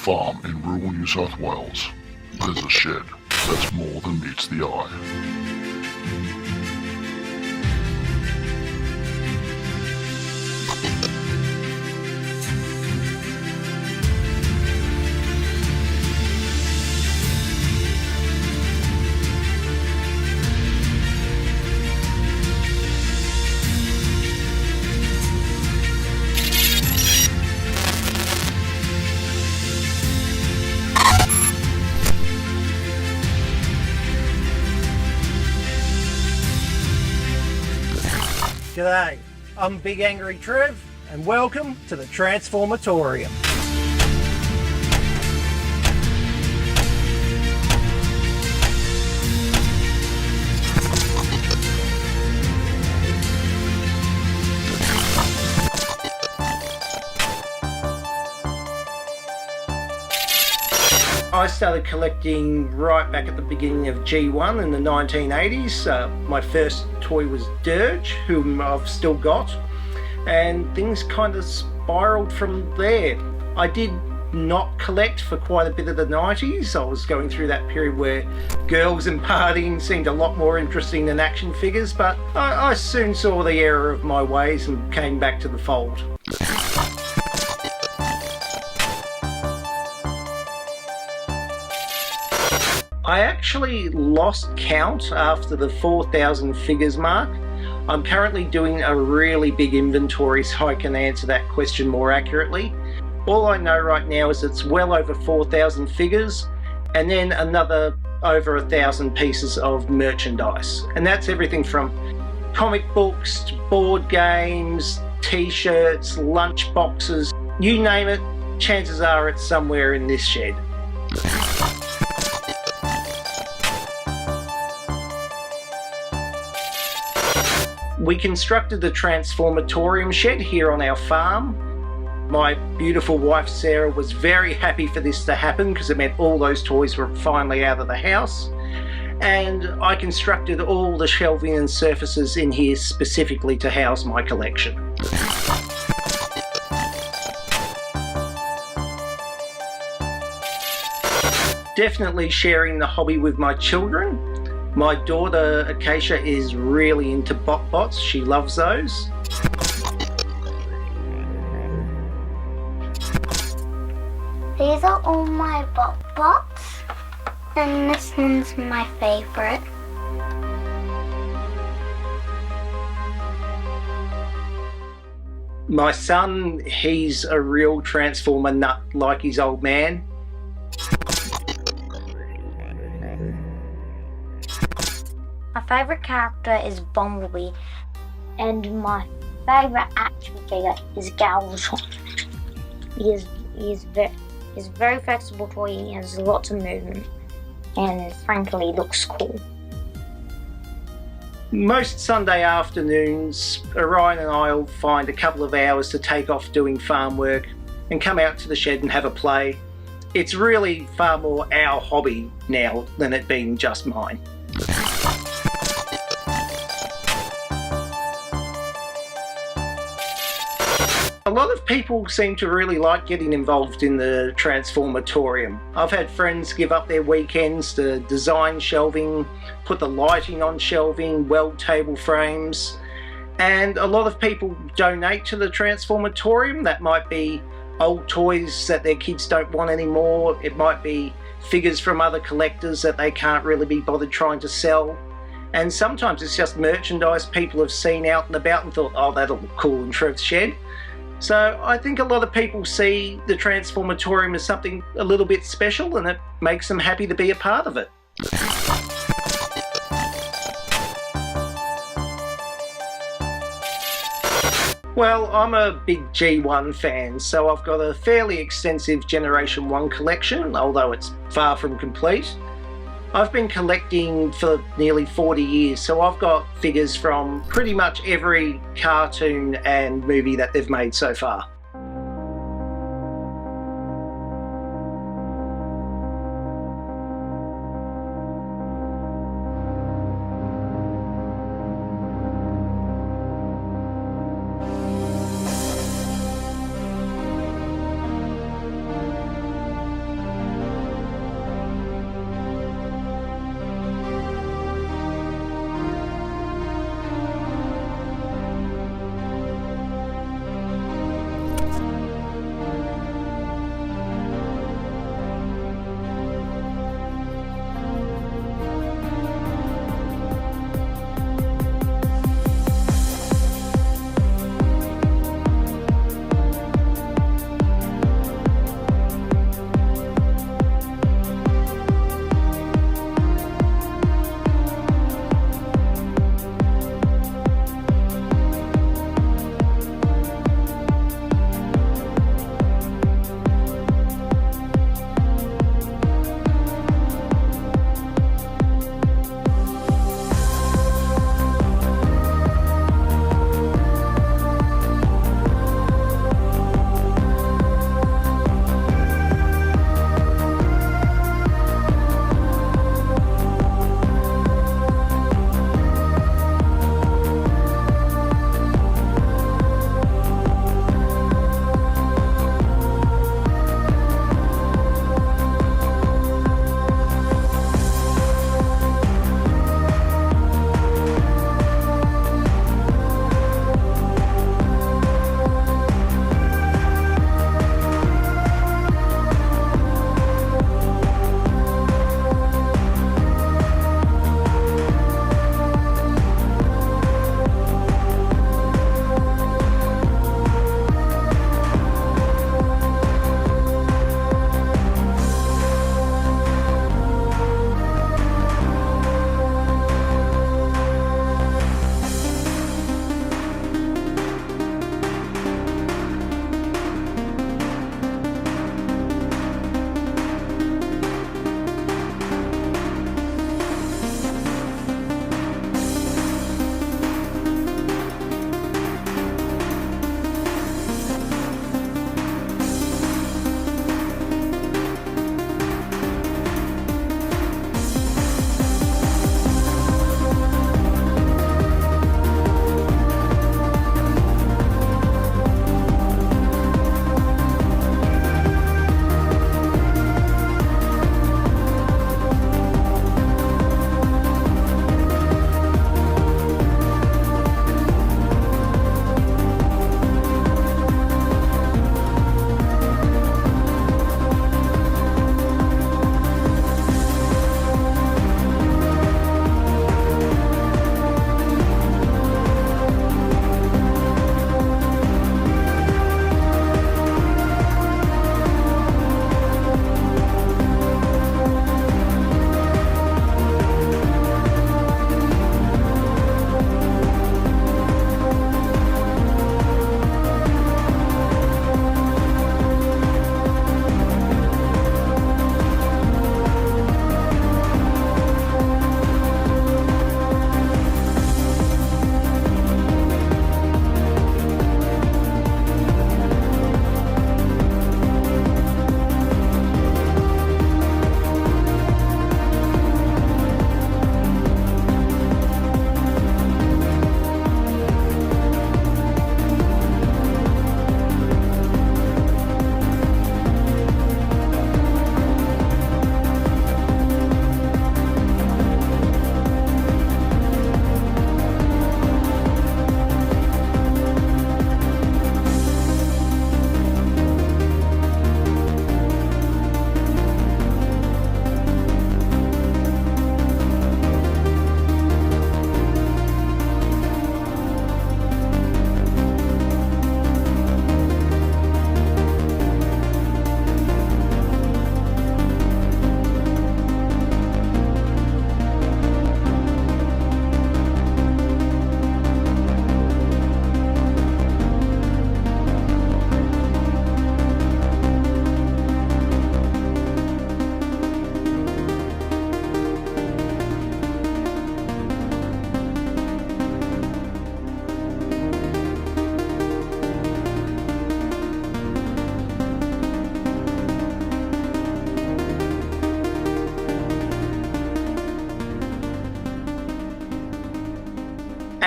farm in rural New South Wales, there's a shed that's more than meets the eye. G'day, I'm Big Angry Trev and welcome to the Transformatorium. I started collecting right back at the beginning of G1 in the 1980s. My first toy was Dirge, whom I've still got, and things kind of spiraled from there. I did not collect for quite a bit of the 90s. I was going through that period where girls and partying seemed a lot more interesting than action figures, but I soon saw the error of my ways and came back to the fold. I actually lost count after the 4,000 figures mark. I'm currently doing a really big inventory so I can answer that question more accurately. All I know right now is it's well over 4,000 figures and then another over 1,000 pieces of merchandise. And that's everything from comic books to board games, t-shirts, lunch boxes, you name it, chances are it's somewhere in this shed. We constructed the Transformatorium shed here on our farm. My beautiful wife Sarah was very happy for this to happen because it meant all those toys were finally out of the house. And I constructed all the shelving and surfaces in here specifically to house my collection. Definitely sharing the hobby with my children. My daughter Acacia is really into bots. She loves those. These are all my bots, and this one's my favourite. My son, he's a real Transformer nut like his old man. My favourite character is Bumblebee, and my favourite action figure is Galvatron. He's very flexible toy, he has lots of movement, and frankly looks cool. Most Sunday afternoons, Orion and I will find a couple of hours to take off doing farm work and come out to the shed and have a play. It's really far more our hobby now than it being just mine. A lot of people seem to really like getting involved in the Transformatorium. I've had friends give up their weekends to design shelving, put the lighting on shelving, weld table frames, and a lot of people donate to the Transformatorium. That might be old toys that their kids don't want anymore. It might be figures from other collectors that they can't really be bothered trying to sell. And sometimes it's just merchandise people have seen out and about and thought, oh, that'll look cool in Trev's shed. So I think a lot of people see the Transformatorium as something a little bit special, and it makes them happy to be a part of it. Well, I'm a big G1 fan, so I've got a fairly extensive Generation 1 collection, although it's far from complete. I've been collecting for nearly 40 years, so I've got figures from pretty much every cartoon and movie that they've made so far.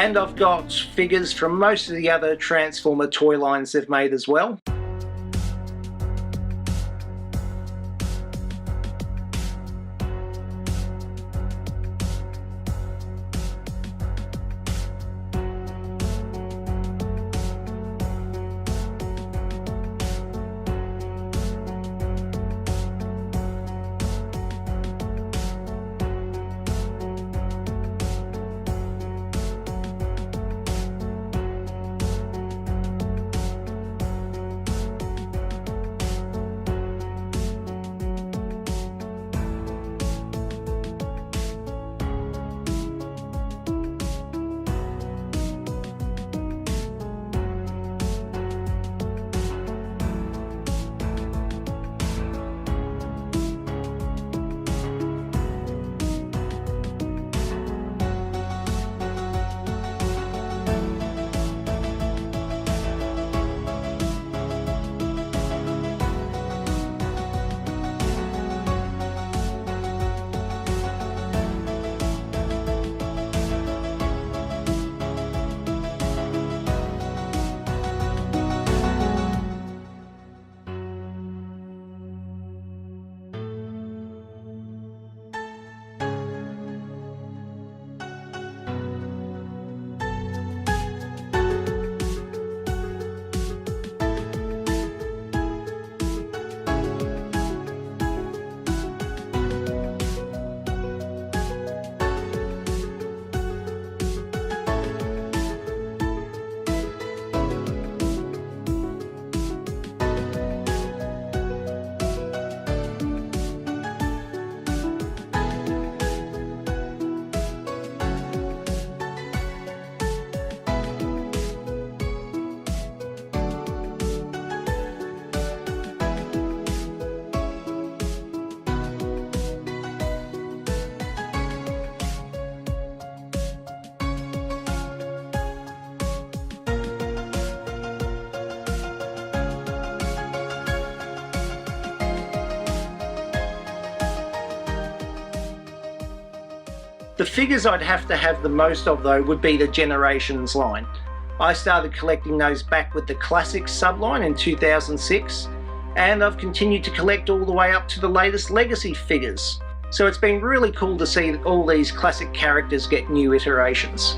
And I've got figures from most of the other Transformer toy lines they've made as well. The figures I'd have to have the most of though would be the Generations line. I started collecting those back with the Classics subline in 2006, and I've continued to collect all the way up to the latest Legacy figures. So it's been really cool to see all these classic characters get new iterations.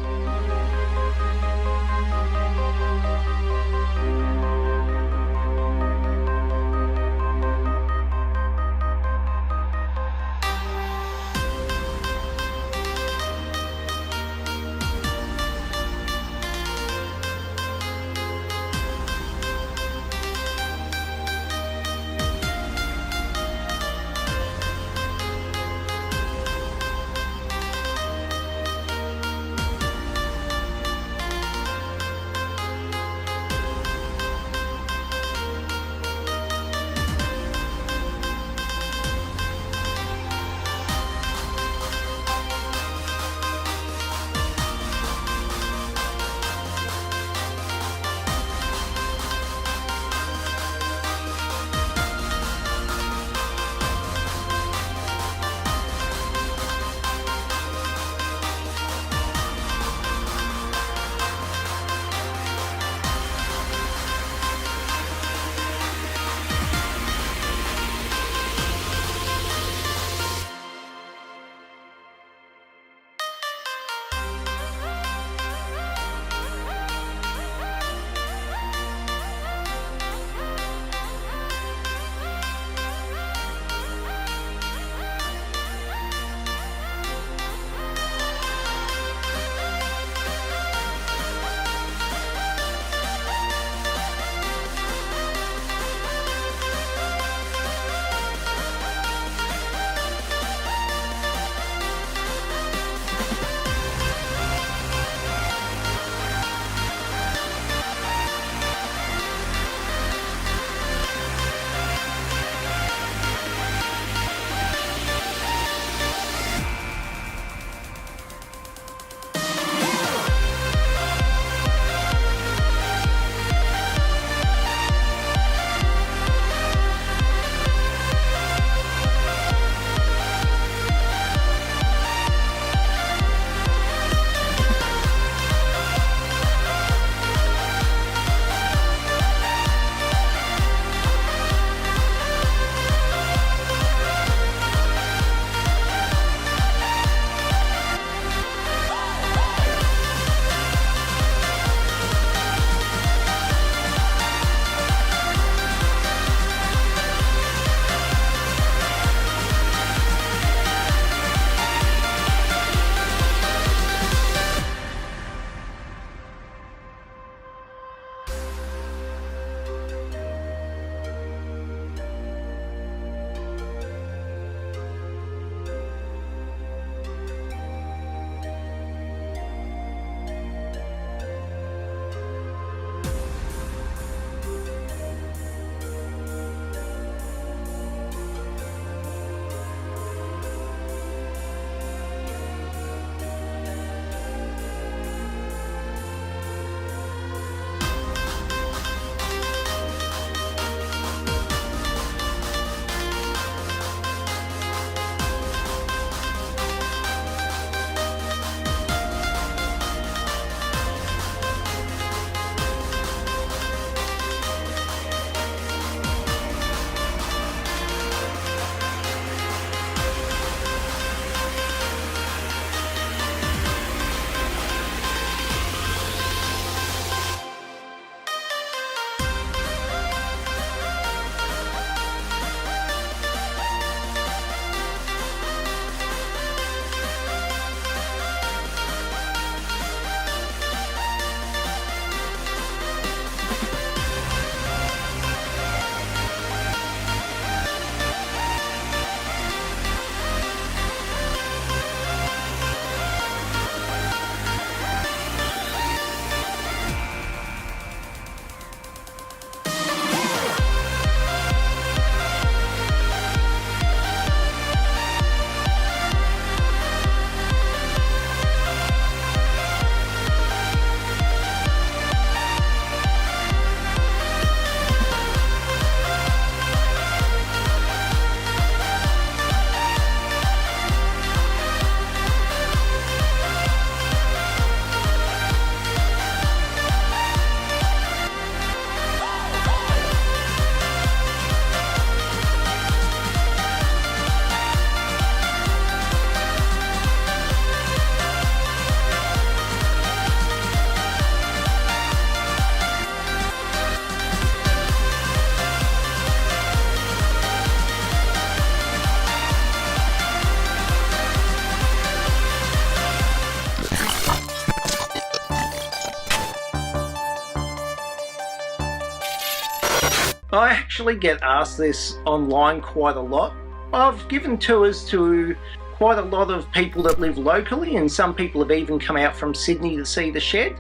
I actually get asked this online quite a lot. I've given tours to quite a lot of people that live locally, and some people have even come out from Sydney to see the shed.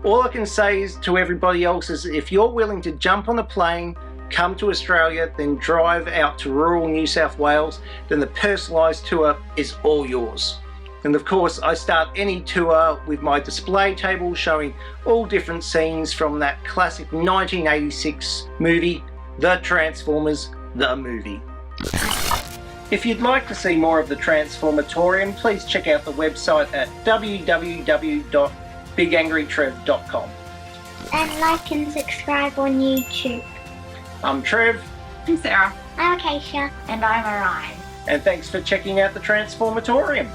All I can say is to everybody else is if you're willing to jump on a plane, come to Australia, then drive out to rural New South Wales, then the personalised tour is all yours. And of course, I start any tour with my display table showing all different scenes from that classic 1986 movie, The Transformers, the movie. If you'd like to see more of the Transformatorium, please check out the website at www.bigangrytrev.com. And like and subscribe on YouTube. I'm Trev. I'm Sarah. I'm Acacia. And I'm Orion. And thanks for checking out the Transformatorium.